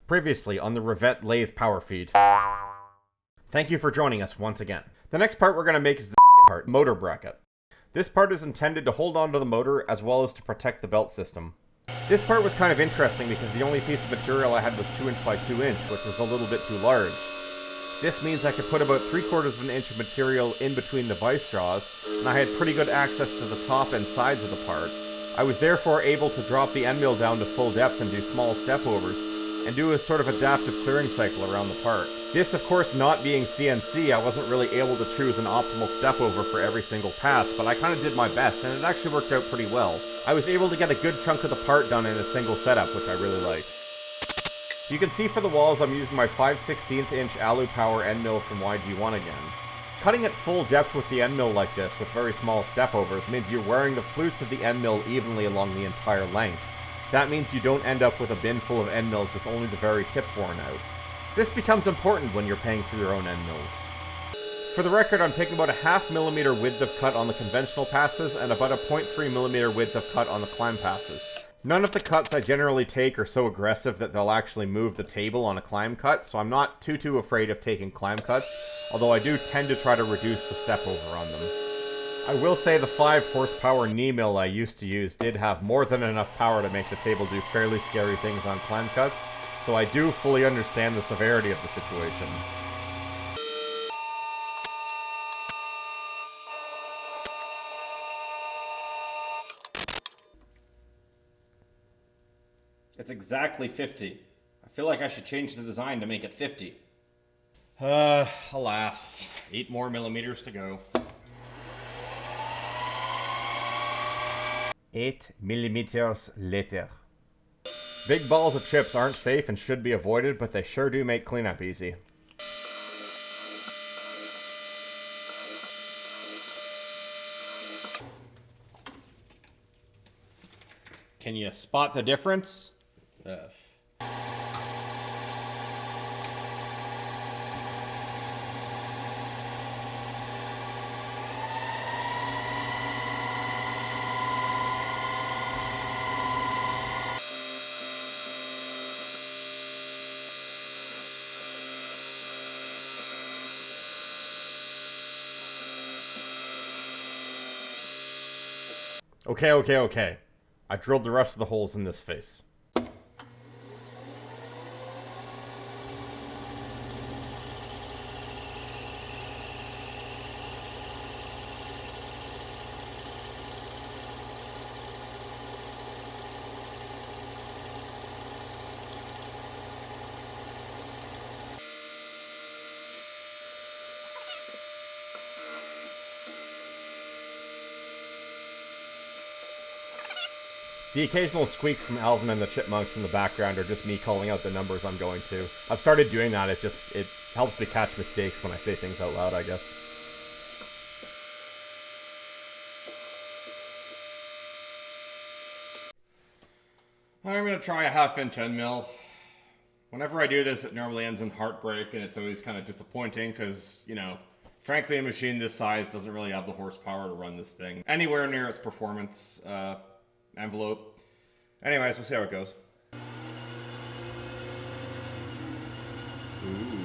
Previously on the Rivett lathe power feed. Thank you for joining us once again. The next part we're going to make is the part, motor bracket. This part is intended to hold onto the motor as well as to protect the belt system. This part was kind of interesting because the only piece of material I had was 2" by 2", which was a little bit too large. This means I could put about 3/4 of an inch of material in between the vice jaws, and I had pretty good access to the top and sides of the part. I was therefore able to drop the end mill down to full depth and do small step overs, and do a sort of adaptive clearing cycle around the part. This, of course, not being CNC, I wasn't really able to choose an optimal step over for every single pass, but I kind of did my best, and it actually worked out pretty well. I was able to get a good chunk of the part done in a single setup, which I really like. You can see for the walls I'm using my 5/16 inch alu power end mill from YG1 again. Cutting at full depth with the end mill like this, with very small step overs, means you're wearing the flutes of the end mill evenly along the entire length. That means you don't end up with a bin full of end mills with only the very tip worn out. This becomes important when you're paying for your own end mills. For the record, I'm taking about a 0.5 millimeter width of cut on the conventional passes and about a 0.3 millimeter width of cut on the climb passes. None of the cuts I generally take are so aggressive that they'll actually move the table on a climb cut, so I'm not too afraid of taking climb cuts, although I do tend to try to reduce the step over on them. I will say the 5 horsepower knee mill I used to use did have more than enough power to make the table do fairly scary things on climb cuts, so I do fully understand the severity of the situation. It's exactly 50. I feel like I should change the design to make it 50. Alas. 8 more millimeters to go. 8 millimeters later. Big balls of chips aren't safe and should be avoided, but they sure do make cleanup easy. Can you spot the difference? Okay. I drilled the rest of the holes in this face. The occasional squeaks from Alvin and the chipmunks in the background are just me calling out the numbers I'm going to. I've started doing that, it helps me catch mistakes when I say things out loud, I guess. I'm gonna try a 1/2 inch end mill. Whenever I do this, it normally ends in heartbreak, and it's always kind of disappointing, because, you know, frankly, a machine this size doesn't really have the horsepower to run this thing anywhere near its performance envelope. Anyways, we'll see how it goes. Ooh.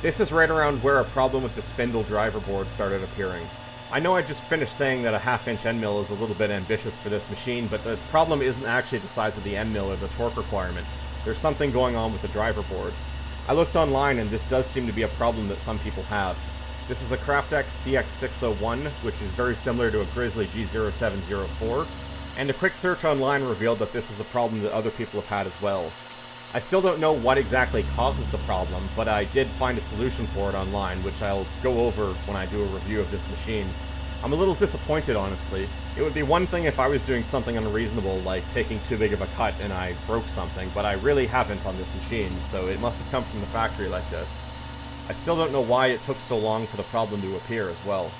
This is right around where a problem with the spindle driver board started appearing. I know I just finished saying that a 1/2 inch end mill is a little bit ambitious for this machine, but the problem isn't actually the size of the end mill or the torque requirement. There's something going on with the driver board. I looked online and this does seem to be a problem that some people have. This is a Craftex CX601, which is very similar to a Grizzly G0704, and a quick search online revealed that this is a problem that other people have had as well. I still don't know what exactly causes the problem, but I did find a solution for it online, which I'll go over when I do a review of this machine. I'm a little disappointed, honestly. It would be one thing if I was doing something unreasonable, like taking too big of a cut and I broke something, but I really haven't on this machine, so it must have come from the factory like this. I still don't know why it took so long for the problem to appear as well.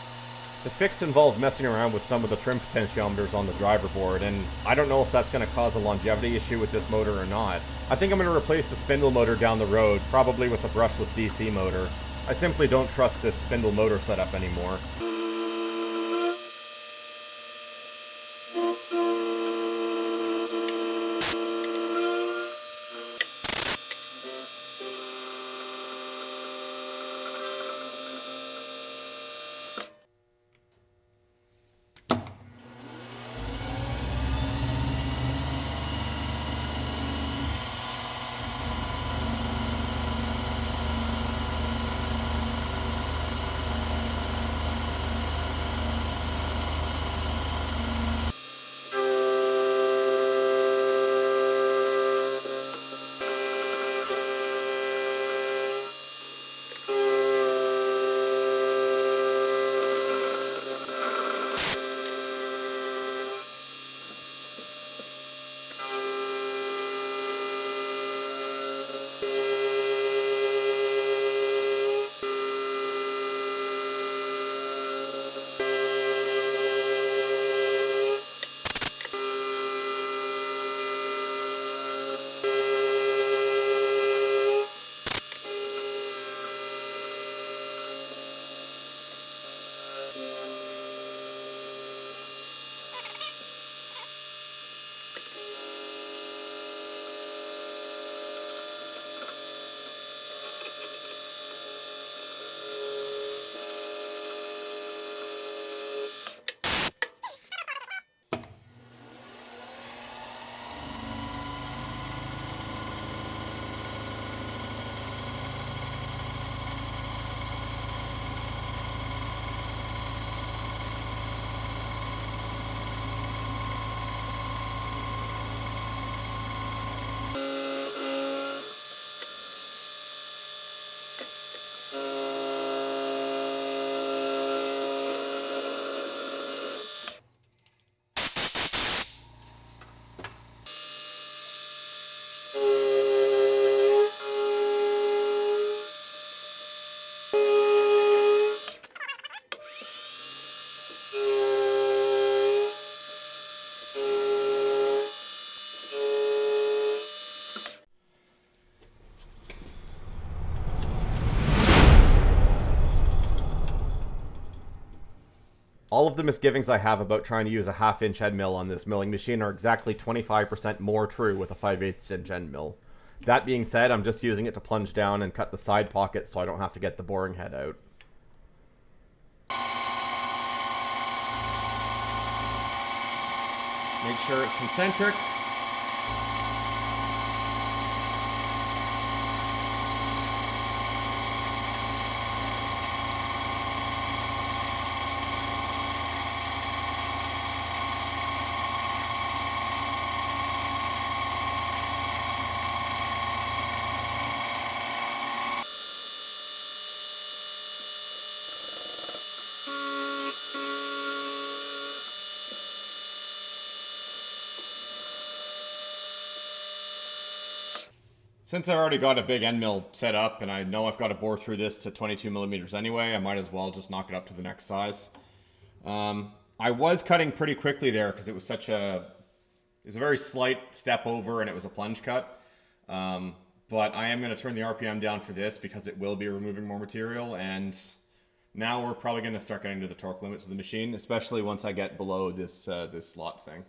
The fix involved messing around with some of the trim potentiometers on the driver board, and I don't know if that's going to cause a longevity issue with this motor or not. I think I'm going to replace the spindle motor down the road, probably with a brushless DC motor. I simply don't trust this spindle motor setup anymore. All of the misgivings I have about trying to use a half-inch head mill on this milling machine are exactly 25% more true with a 5/8 inch end mill. That being said, I'm just using it to plunge down and cut the side pockets so I don't have to get the boring head out. Make sure it's concentric. Since I already got a big end mill set up and I know I've got to bore through this to 22 millimeters anyway, I might as well just knock it up to the next size. I was cutting pretty quickly there because it was a very slight step over and it was a plunge cut. But I am going to turn the RPM down for this because it will be removing more material, and now we're probably going to start getting to the torque limits of the machine, especially once I get below this slot thing.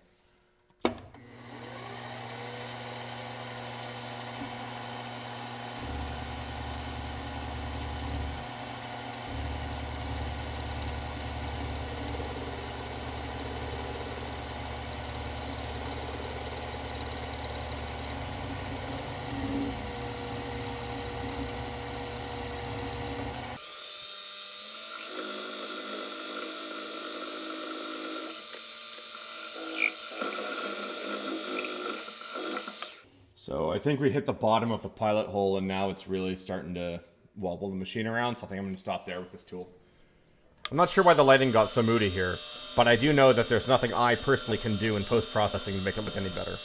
So I think we hit the bottom of the pilot hole and now it's really starting to wobble the machine around, so I think I'm going to stop there with this tool. I'm not sure why the lighting got so moody here, but I do know that there's nothing I personally can do in post-processing to make it look any better.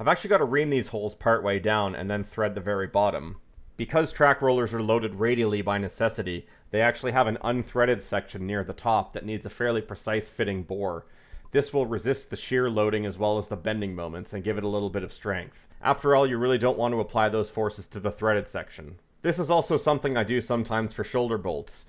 I've actually got to ream these holes partway down and then thread the very bottom. Because track rollers are loaded radially by necessity, they actually have an unthreaded section near the top that needs a fairly precise fitting bore. This will resist the shear loading as well as the bending moments and give it a little bit of strength. After all, you really don't want to apply those forces to the threaded section. This is also something I do sometimes for shoulder bolts.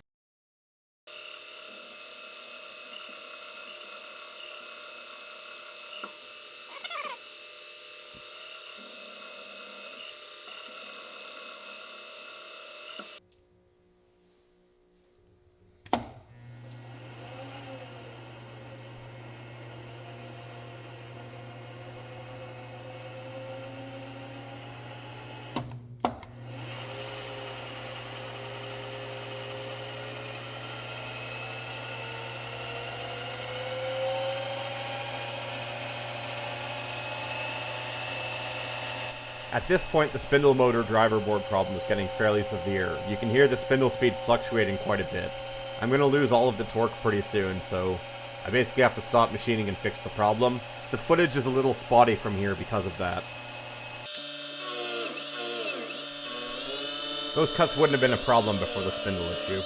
At this point, the spindle motor driver board problem is getting fairly severe. You can hear the spindle speed fluctuating quite a bit. I'm going to lose all of the torque pretty soon, so I basically have to stop machining and fix the problem. The footage is a little spotty from here because of that. Those cuts wouldn't have been a problem before the spindle issue.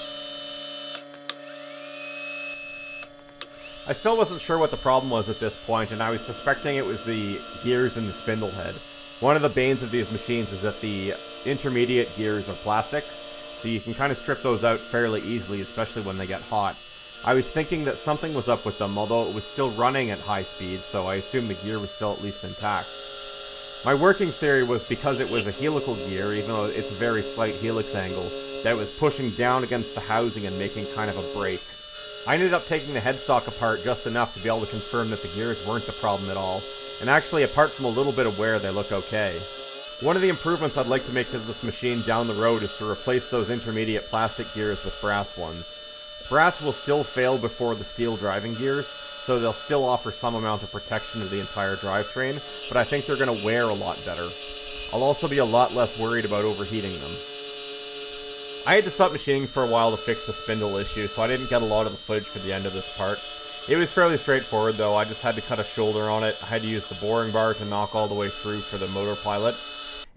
I still wasn't sure what the problem was at this point, and I was suspecting it was the gears in the spindle head. One of the banes of these machines is that the intermediate gears are plastic, so you can kind of strip those out fairly easily, especially when they get hot. I was thinking that something was up with them, although it was still running at high speed, so I assumed the gear was still at least intact. My working theory was because it was a helical gear, even though it's a very slight helix angle, that it was pushing down against the housing and making kind of a break. I ended up taking the headstock apart just enough to be able to confirm that the gears weren't the problem at all. And actually, apart from a little bit of wear, they look okay. One of the improvements I'd like to make to this machine down the road is to replace those intermediate plastic gears with brass ones. Brass will still fail before the steel driving gears, so they'll still offer some amount of protection to the entire drivetrain, but I think they're going to wear a lot better. I'll also be a lot less worried about overheating them. I had to stop machining for a while to fix the spindle issue, so I didn't get a lot of the footage for the end of this part. It was fairly straightforward though. I just had to cut a shoulder on it, I had to use the boring bar to knock all the way through for the motor pilot,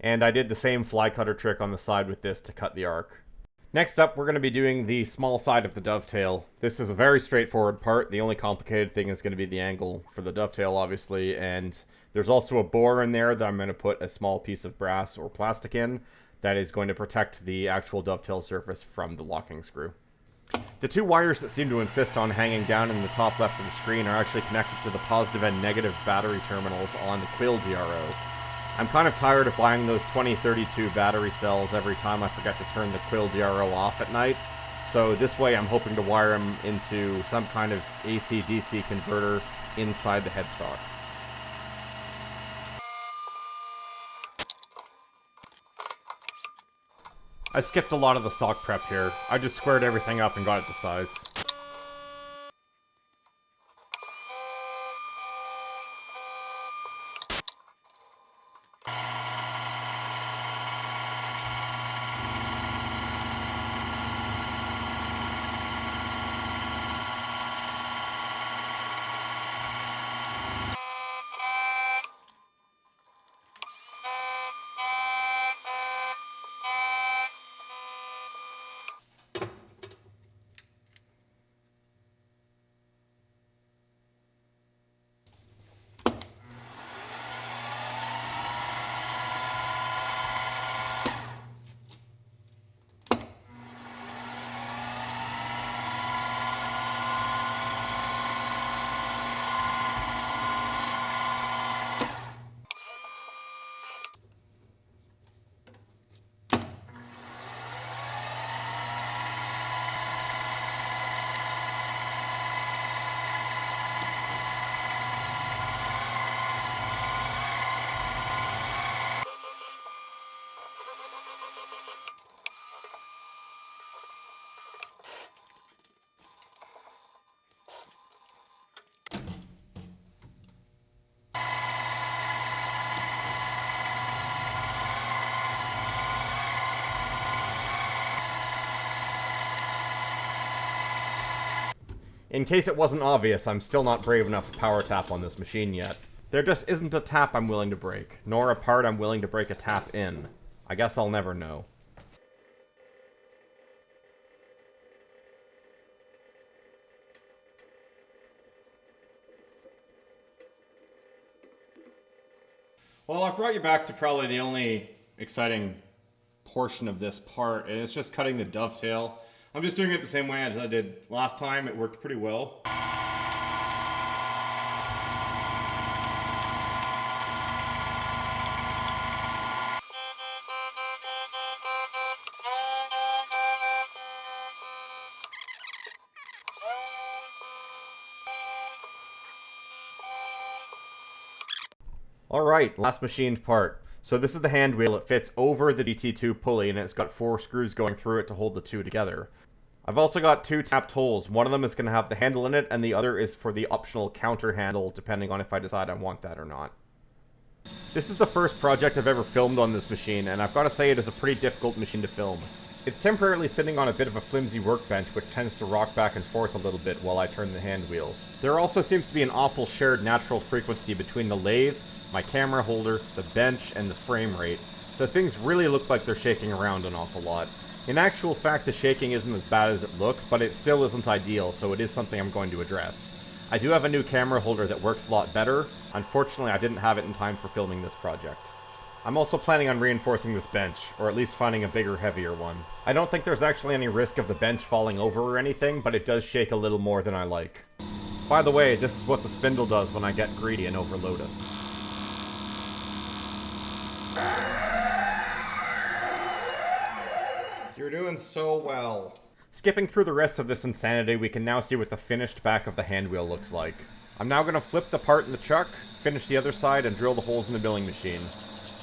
and I did the same fly cutter trick on the side with this to cut the arc. Next up, we're going to be doing the small side of the dovetail. This is a very straightforward part. The only complicated thing is going to be the angle for the dovetail, obviously, and there's also a bore in there that I'm going to put a small piece of brass or plastic in that is going to protect the actual dovetail surface from the locking screw. The two wires that seem to insist on hanging down in the top left of the screen are actually connected to the positive and negative battery terminals on the Quill DRO. I'm kind of tired of buying those 2032 battery cells every time I forget to turn the Quill DRO off at night, so this way I'm hoping to wire them into some kind of AC-DC converter inside the headstock. I skipped a lot of the stock prep here. I just squared everything up and got it to size. In case it wasn't obvious, I'm still not brave enough to power tap on this machine yet. There just isn't a tap I'm willing to break, nor a part I'm willing to break a tap in. I guess I'll never know. Well, I've brought you back to probably the only exciting portion of this part, and it's just cutting the dovetail. I'm just doing it the same way as I did last time. It worked pretty well. Alright, last machined part. So this is the hand wheel. It fits over the DT2 pulley, and it's got 4 screws going through it to hold the two together. I've also got 2 tapped holes. One of them is going to have the handle in it, and the other is for the optional counter handle, depending on if I decide I want that or not. This is the first project I've ever filmed on this machine, and I've got to say it is a pretty difficult machine to film. It's temporarily sitting on a bit of a flimsy workbench, which tends to rock back and forth a little bit while I turn the hand wheels. There also seems to be an awful shared natural frequency between the lathe, my camera holder, the bench, and the frame rate, so things really look like they're shaking around an awful lot. In actual fact, the shaking isn't as bad as it looks, but it still isn't ideal, so it is something I'm going to address. I do have a new camera holder that works a lot better. Unfortunately, I didn't have it in time for filming this project. I'm also planning on reinforcing this bench, or at least finding a bigger, heavier one. I don't think there's actually any risk of the bench falling over or anything, but it does shake a little more than I like. By the way, this is what the spindle does when I get greedy and overload it. You're doing so well. Skipping through the rest of this insanity, we can now see what the finished back of the hand wheel looks like. I'm now going to flip the part in the chuck, finish the other side, and drill the holes in the milling machine.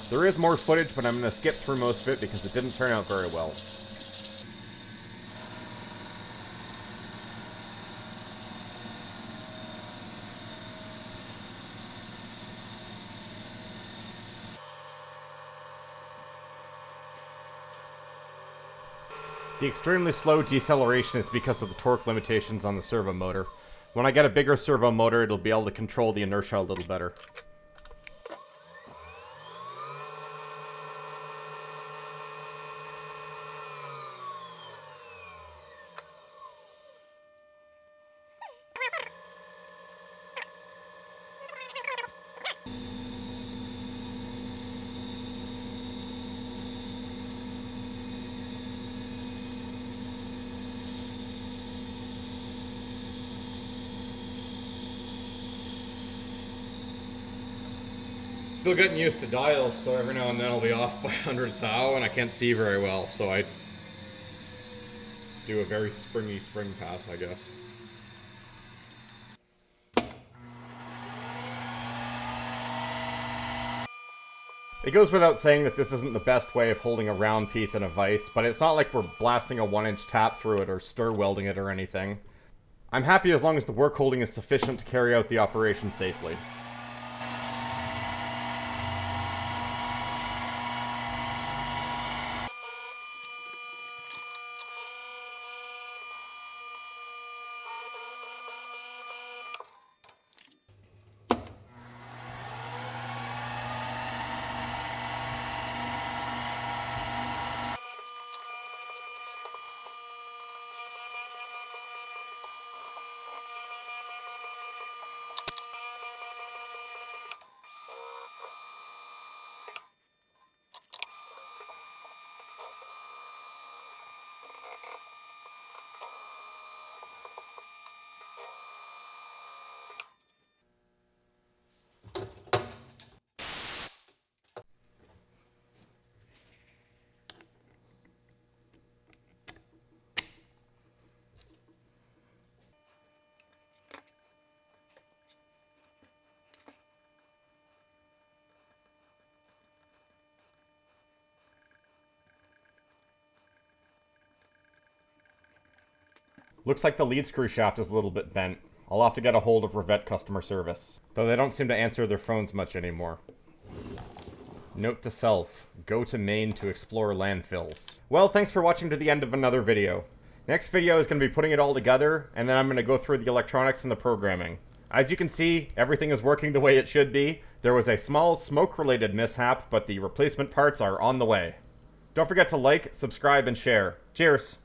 There is more footage, but I'm going to skip through most of it because it didn't turn out very well. The extremely slow deceleration is because of the torque limitations on the servo motor. When I get a bigger servo motor, it'll be able to control the inertia a little better. Still getting used to dials, so every now and then I'll be off by 100th thou, and I can't see very well, so I do a very springy spring pass, I guess. It goes without saying that this isn't the best way of holding a round piece in a vise, but it's not like we're blasting a 1-inch tap through it or stir welding it or anything. I'm happy as long as the work holding is sufficient to carry out the operation safely. Looks like the lead screw shaft is a little bit bent. I'll have to get a hold of Rivett customer service, though they don't seem to answer their phones much anymore. Note to self, go to Maine to explore landfills. Well, thanks for watching to the end of another video. Next video is going to be putting it all together, and then I'm going to go through the electronics and the programming. As you can see, everything is working the way it should be. There was a small smoke-related mishap, but the replacement parts are on the way. Don't forget to like, subscribe, and share. Cheers!